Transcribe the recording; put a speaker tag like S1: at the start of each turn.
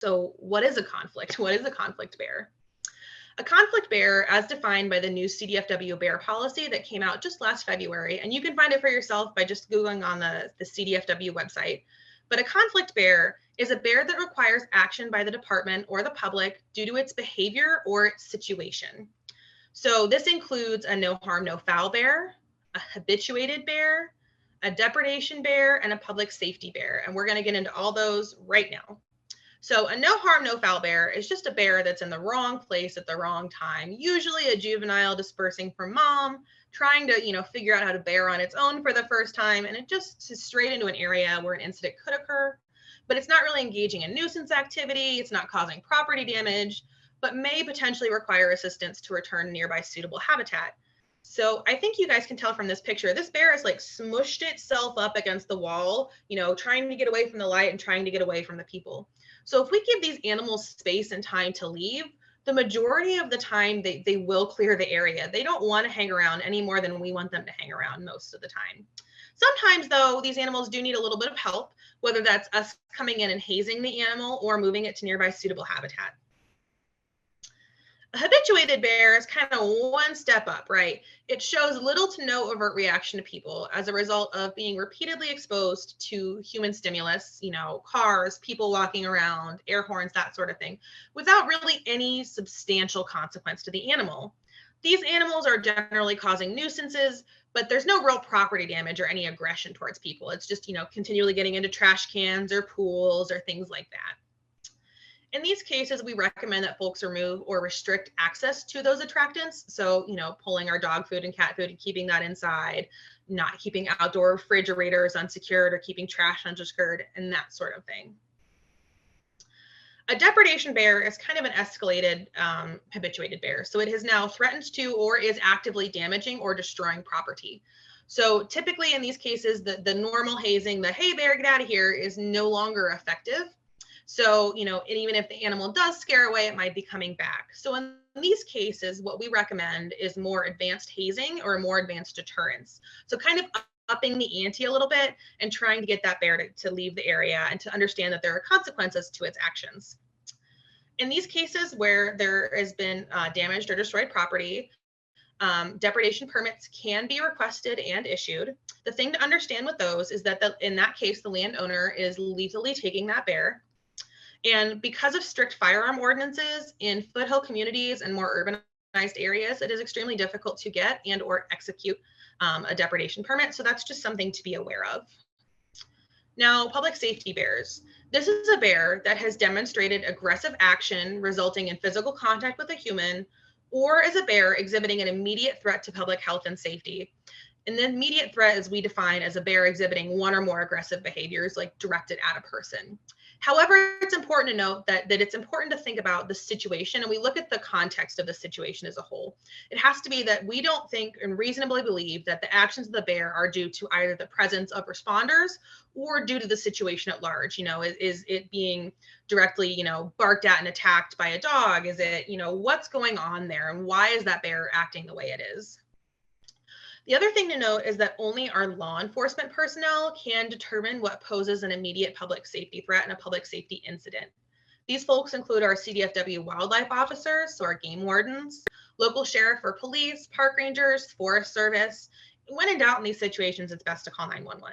S1: So what is a conflict? What is a conflict bear? A conflict bear, as defined by the new CDFW bear policy that came out just last February, and you can find it for yourself by just Googling on the CDFW website. But a conflict bear is a bear that requires action by the department or the public due to its behavior or its situation. So this includes a no harm, no foul bear, a habituated bear, a depredation bear, and a public safety bear. And we're going to get into all those right now. So a no harm, no foul bear is just a bear that's in the wrong place at the wrong time, usually a juvenile dispersing from mom, trying to, figure out how to bear on its own for the first time, and it just is straight into an area where an incident could occur, but it's not really engaging in nuisance activity, it's not causing property damage, but may potentially require assistance to return to nearby suitable habitat. So I think you guys can tell from this picture, this bear has like smushed itself up against the wall, trying to get away from the light and trying to get away from the people. So if we give these animals space and time to leave, the majority of the time they will clear the area. They don't want to hang around any more than we want them to hang around most of the time. Sometimes though, these animals do need a little bit of help, whether that's us coming in and hazing the animal or moving it to nearby suitable habitat. A habituated bear is kind of one step up, right? It shows little to no overt reaction to people as a result of being repeatedly exposed to human stimulus, cars, people walking around, air horns, that sort of thing, without really any substantial consequence to the animal. These animals are generally causing nuisances, but there's no real property damage or any aggression towards people. It's just, continually getting into trash cans or pools or things like that. In these cases, we recommend that folks remove or restrict access to those attractants. So, pulling our dog food and cat food and keeping that inside, not keeping outdoor refrigerators unsecured or keeping trash unsecured and that sort of thing. A depredation bear is kind of an escalated habituated bear. So it has now threatened to or is actively damaging or destroying property. So typically in these cases, the normal hazing, the hey bear, get out of here, is no longer effective. So, and even if the animal does scare away, it might be coming back. So in these cases, what we recommend is more advanced hazing or more advanced deterrence. So kind of upping the ante a little bit and trying to get that bear to leave the area and to understand that there are consequences to its actions. In these cases where there has been damaged or destroyed property, depredation permits can be requested and issued. The thing to understand with those is that in that case, the landowner is lethally taking that bear. And because of strict firearm ordinances in foothill communities and more urbanized areas, it is extremely difficult to get and or execute a depredation permit. So that's just something to be aware of. Now, public safety bears. This is a bear that has demonstrated aggressive action resulting in physical contact with a human, or is a bear exhibiting an immediate threat to public health and safety. And the immediate threat is we define as a bear exhibiting one or more aggressive behaviors like directed at a person. However, it's important to note that it's important to think about the situation and we look at the context of the situation as a whole. It has to be that we don't think and reasonably believe that the actions of the bear are due to either the presence of responders or due to the situation at large. Is it being directly, barked at and attacked by a dog? Is it, what's going on there and why is that bear acting the way it is? The other thing to note is that only our law enforcement personnel can determine what poses an immediate public safety threat in a public safety incident. These folks include our CDFW wildlife officers, so our game wardens, local sheriff or police, park rangers, forest service. When in doubt in these situations, it's best to call 911.